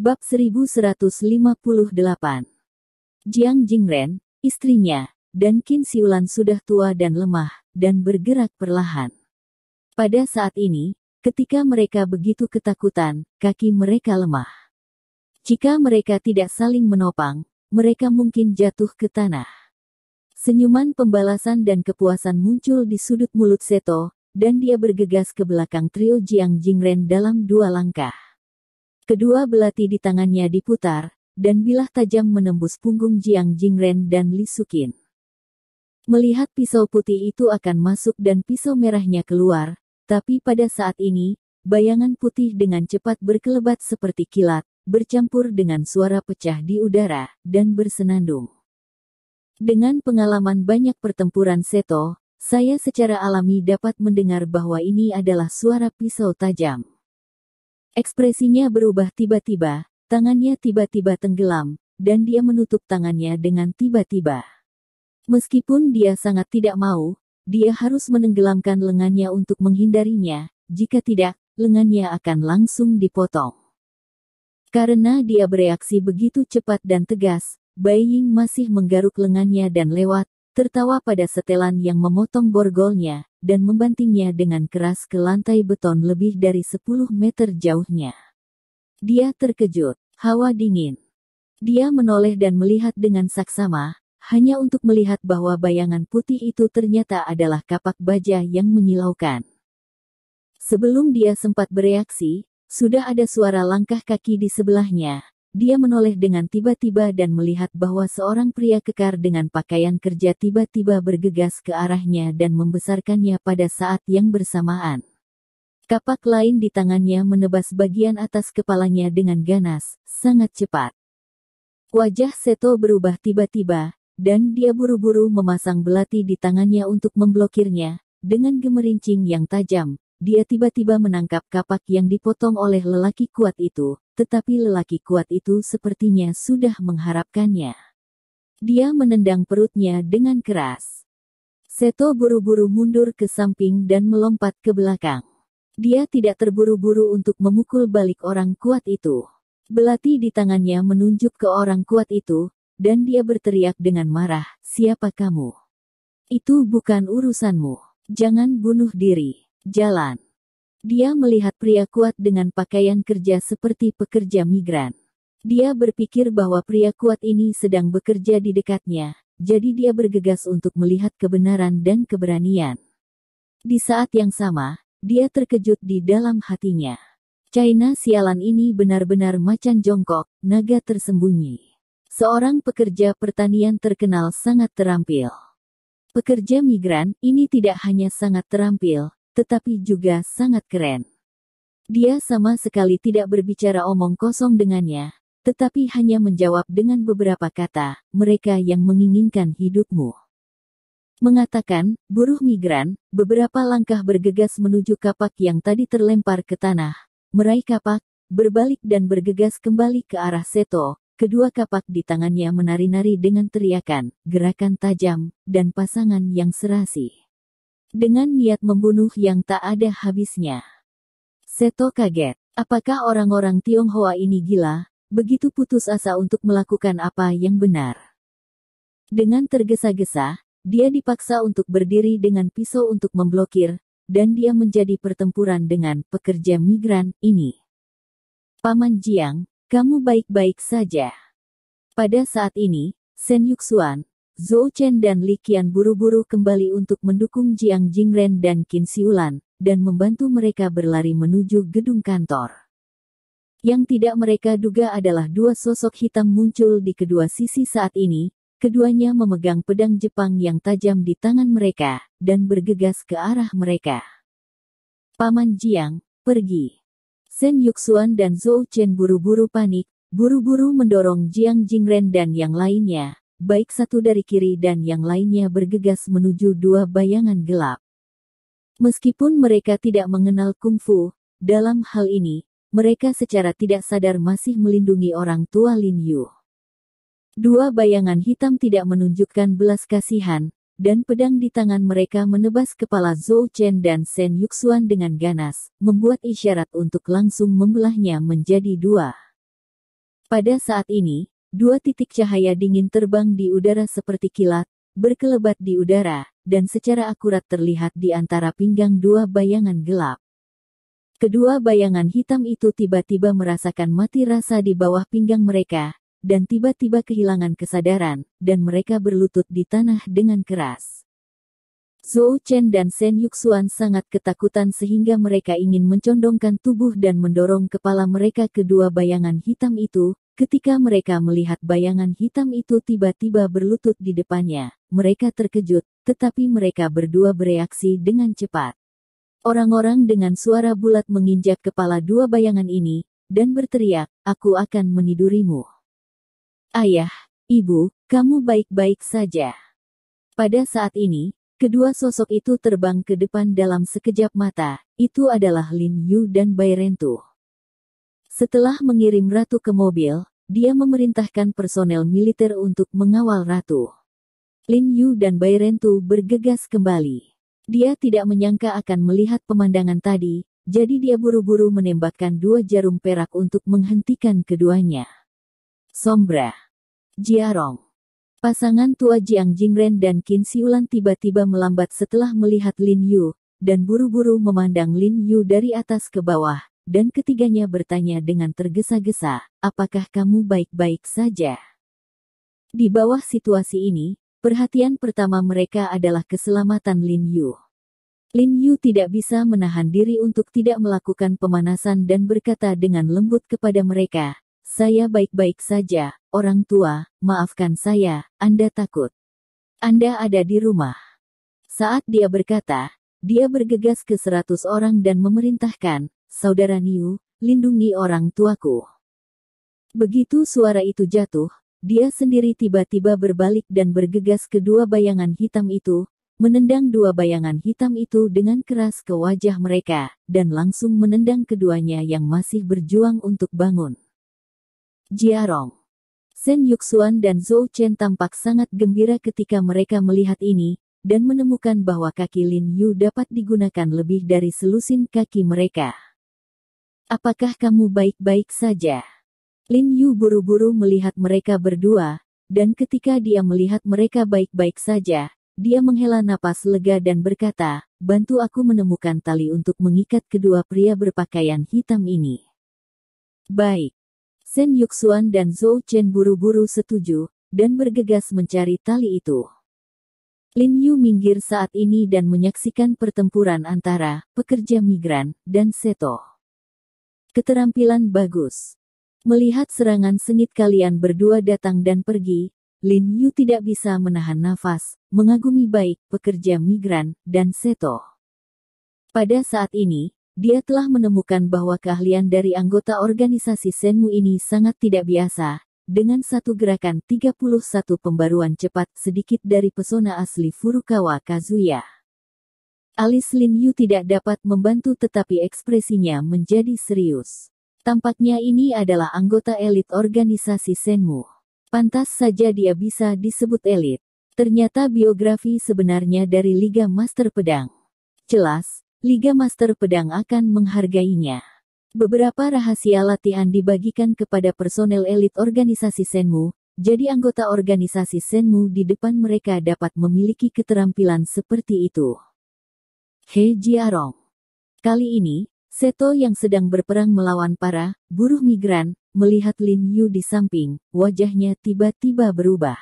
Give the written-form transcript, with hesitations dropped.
Bab 1158. Jiang Jingren, istrinya, dan Qin Siulan sudah tua dan lemah, dan bergerak perlahan. Pada saat ini, ketika mereka begitu ketakutan, kaki mereka lemah. Jika mereka tidak saling menopang, mereka mungkin jatuh ke tanah. Senyuman pembalasan dan kepuasan muncul di sudut mulut Seto, dan dia bergegas ke belakang trio Jiang Jingren dalam 2 langkah. Kedua belati di tangannya diputar, dan bilah tajam menembus punggung Jiang Jingren dan Li Suqin. Melihat pisau putih itu akan masuk dan pisau merahnya keluar, tapi pada saat ini, bayangan putih dengan cepat berkelebat seperti kilat, bercampur dengan suara pecah di udara, dan bersenandung. Dengan pengalaman banyak pertempuran Seto, saya secara alami dapat mendengar bahwa ini adalah suara pisau tajam. Ekspresinya berubah tiba-tiba, tangannya tiba-tiba tenggelam, dan dia menutup tangannya dengan tiba-tiba. Meskipun dia sangat tidak mau, dia harus menenggelamkan lengannya untuk menghindarinya, jika tidak, lengannya akan langsung dipotong. Karena dia bereaksi begitu cepat dan tegas, Bai Ying masih menggaruk lengannya dan lewat, tertawa pada setelan yang memotong borgolnya, dan membantingnya dengan keras ke lantai beton lebih dari 10 meter jauhnya. Dia terkejut, hawa dingin. Dia menoleh dan melihat dengan saksama, hanya untuk melihat bahwa bayangan putih itu ternyata adalah kapak baja yang menyilaukan. Sebelum dia sempat bereaksi, sudah ada suara langkah kaki di sebelahnya. Dia menoleh dengan tiba-tiba dan melihat bahwa seorang pria kekar dengan pakaian kerja tiba-tiba bergegas ke arahnya dan membesarkannya pada saat yang bersamaan. Kapak lain di tangannya menebas bagian atas kepalanya dengan ganas, sangat cepat. Wajah Seto berubah tiba-tiba, dan dia buru-buru memasang belati di tangannya untuk memblokirnya. Dengan gemerincing yang tajam, dia tiba-tiba menangkap kapak yang dipotong oleh lelaki kuat itu, tetapi lelaki kuat itu sepertinya sudah mengharapkannya. Dia menendang perutnya dengan keras. Seto buru-buru mundur ke samping dan melompat ke belakang. Dia tidak terburu-buru untuk memukul balik orang kuat itu. Belati di tangannya menunjuk ke orang kuat itu, dan dia berteriak dengan marah, "Siapa kamu? Itu bukan urusanmu. Jangan bunuh diri. Jalan." Dia melihat pria kuat dengan pakaian kerja seperti pekerja migran. Dia berpikir bahwa pria kuat ini sedang bekerja di dekatnya, jadi dia bergegas untuk melihat kebenaran dan keberanian. Di saat yang sama, dia terkejut di dalam hatinya. China sialan ini benar-benar macan jongkok, naga tersembunyi. Seorang pekerja pertanian terkenal sangat terampil. Pekerja migran ini tidak hanya sangat terampil, tetapi juga sangat keren. Dia sama sekali tidak berbicara omong kosong dengannya, tetapi hanya menjawab dengan beberapa kata, "Mereka yang menginginkan hidupmu." Mengatakan, buruh migran, beberapa langkah bergegas menuju kapak yang tadi terlempar ke tanah, meraih kapak, berbalik dan bergegas kembali ke arah Seto. Kedua kapak di tangannya menari-nari dengan teriakan, gerakan tajam, dan pasangan yang serasi. Dengan niat membunuh yang tak ada habisnya. Seto kaget. Apakah orang-orang Tionghoa ini gila, begitu putus asa untuk melakukan apa yang benar? Dengan tergesa-gesa, dia dipaksa untuk berdiri dengan pisau untuk memblokir, dan dia menjadi pertempuran dengan pekerja migran ini. "Paman Jiang, kamu baik-baik saja?" Pada saat ini, Shen Yuxuan, Zhou Chen dan Li Qian buru-buru kembali untuk mendukung Jiang Jingren dan Qin Siulan, dan membantu mereka berlari menuju gedung kantor. Yang tidak mereka duga adalah 2 sosok hitam muncul di kedua sisi saat ini, keduanya memegang pedang Jepang yang tajam di tangan mereka, dan bergegas ke arah mereka. "Paman Jiang, pergi." Shen Yuxuan dan Zhou Chen buru-buru panik, buru-buru mendorong Jiang Jingren dan yang lainnya. Baik satu dari kiri dan yang lainnya bergegas menuju 2 bayangan gelap. Meskipun mereka tidak mengenal kungfu, dalam hal ini, mereka secara tidak sadar masih melindungi orang tua Lin Yu. 2 bayangan hitam tidak menunjukkan belas kasihan, dan pedang di tangan mereka menebas kepala Zhou Chen dan Shen Yuxuan dengan ganas, membuat isyarat untuk langsung membelahnya menjadi 2. Pada saat ini, dua titik cahaya dingin terbang di udara seperti kilat, berkelebat di udara, dan secara akurat terlihat di antara pinggang dua bayangan gelap. Kedua bayangan hitam itu tiba-tiba merasakan mati rasa di bawah pinggang mereka, dan tiba-tiba kehilangan kesadaran, dan mereka berlutut di tanah dengan keras. Zhou Chen dan Shen Yuxuan sangat ketakutan sehingga mereka ingin mencondongkan tubuh dan mendorong kepala mereka ke dua bayangan hitam itu. Ketika mereka melihat bayangan hitam itu tiba-tiba berlutut di depannya, mereka terkejut, tetapi mereka berdua bereaksi dengan cepat. Orang-orang dengan suara bulat menginjak kepala dua bayangan ini, dan berteriak, "Aku akan menidurimu. Ayah, ibu, kamu baik-baik saja." Pada saat ini, kedua sosok itu terbang ke depan dalam sekejap mata. Itu adalah Lin Yu dan Bai Rentu. Setelah mengirim ratu ke mobil, dia memerintahkan personel militer untuk mengawal ratu. Lin Yu dan Bai Rentu bergegas kembali. Dia tidak menyangka akan melihat pemandangan tadi, jadi dia buru-buru menembakkan dua jarum perak untuk menghentikan keduanya. Sombra. Jiarong. Pasangan tua Jiang Jingren dan Qin Siulan tiba-tiba melambat setelah melihat Lin Yu, dan buru-buru memandang Lin Yu dari atas ke bawah, dan ketiganya bertanya dengan tergesa-gesa, "Apakah kamu baik-baik saja?" Di bawah situasi ini, perhatian pertama mereka adalah keselamatan Lin Yu. Lin Yu tidak bisa menahan diri untuk tidak melakukan pemanasan dan berkata dengan lembut kepada mereka, "Saya baik-baik saja, orang tua, maafkan saya, Anda takut. Anda ada di rumah." Saat dia berkata, dia bergegas ke 100 orang dan memerintahkan, "Saudara Niu, lindungi orang tuaku." Begitu suara itu jatuh, dia sendiri tiba-tiba berbalik dan bergegas ke dua bayangan hitam itu, menendang dua bayangan hitam itu dengan keras ke wajah mereka, dan langsung menendang keduanya yang masih berjuang untuk bangun. Jiarong. Shen Yuxuan dan Zhou Chen tampak sangat gembira ketika mereka melihat ini, dan menemukan bahwa kaki Lin Yu dapat digunakan lebih dari selusin kaki mereka. "Apakah kamu baik-baik saja?" Lin Yu buru-buru melihat mereka berdua, dan ketika dia melihat mereka baik-baik saja, dia menghela napas lega dan berkata, "Bantu aku menemukan tali untuk mengikat kedua pria berpakaian hitam ini." "Baik." Shen Yuxuan dan Zhou Chen buru-buru setuju, dan bergegas mencari tali itu. Lin Yu minggir saat ini dan menyaksikan pertempuran antara pekerja migran dan Seto. Keterampilan bagus. Melihat serangan sengit kalian berdua datang dan pergi, Lin Yu tidak bisa menahan nafas, mengagumi baik pekerja migran dan Seto. Pada saat ini, dia telah menemukan bahwa keahlian dari anggota organisasi Shenmue ini sangat tidak biasa, dengan satu gerakan 31 pembaruan cepat sedikit dari pesona asli Furukawa Kazuya. Alis Lin Yu tidak dapat membantu tetapi ekspresinya menjadi serius. Tampaknya ini adalah anggota elit organisasi Shenmue. Pantas saja dia bisa disebut elit. Ternyata biografi sebenarnya dari Liga Master Pedang. Jelas, Liga Master Pedang akan menghargainya. Beberapa rahasia latihan dibagikan kepada personel elit organisasi Shenmue, jadi anggota organisasi Shenmue di depan mereka dapat memiliki keterampilan seperti itu. He Jiarong. Kali ini, Seto yang sedang berperang melawan para buruh migran, melihat Lin Yu di samping, wajahnya tiba-tiba berubah.